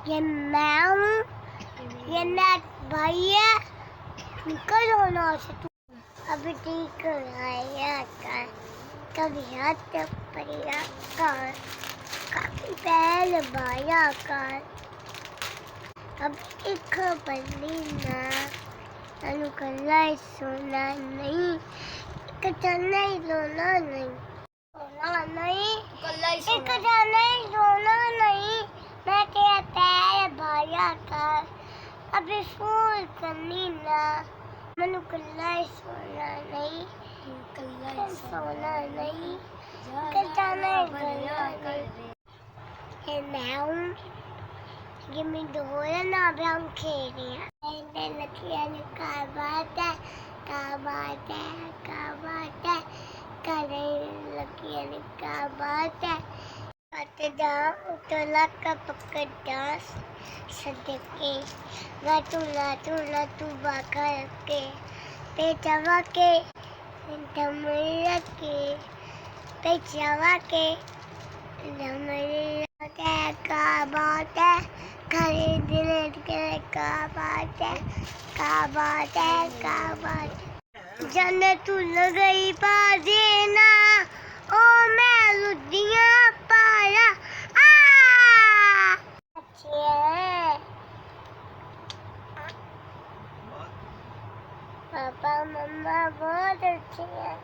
ये मैं हूँ, ये मेरा भाई है। निकल होना से तू अभी ठीक आया कर, कभी हाथ परिया कर, काफी पहले बाया कर, अभी एक बंदी ना अनु कल्ला सोना नहीं, कचना ही सोना नहीं, सोना नहीं, एक जाना ही सोना नहीं। मैं तेरा पैर भाया कर, अभी फूल करनी ना, मनु कल्ला सोना नहीं, सोना नहीं, कचना ही सोना नहीं। ये मैं हूँ, ये मेरी दोस्त ना अभी हम खेल रहे हैं। मैंने लकिया ने कहा बात है, कहा बात है, कहा बात है, करे लकिया ने कहा बात है। आते जाओ उतला का पकड़ दास सदके, ना तू बाका के, पे चवा के, धमला के, पे चवा के, धमला के का बात है, खरीदने के का बात है, का बात है, का बात है। जन तू लगई बाजे ना, ओ मैं लुदिया पाया आ। अच्छी है पापा मम्मा बहुत अच्छे हैं।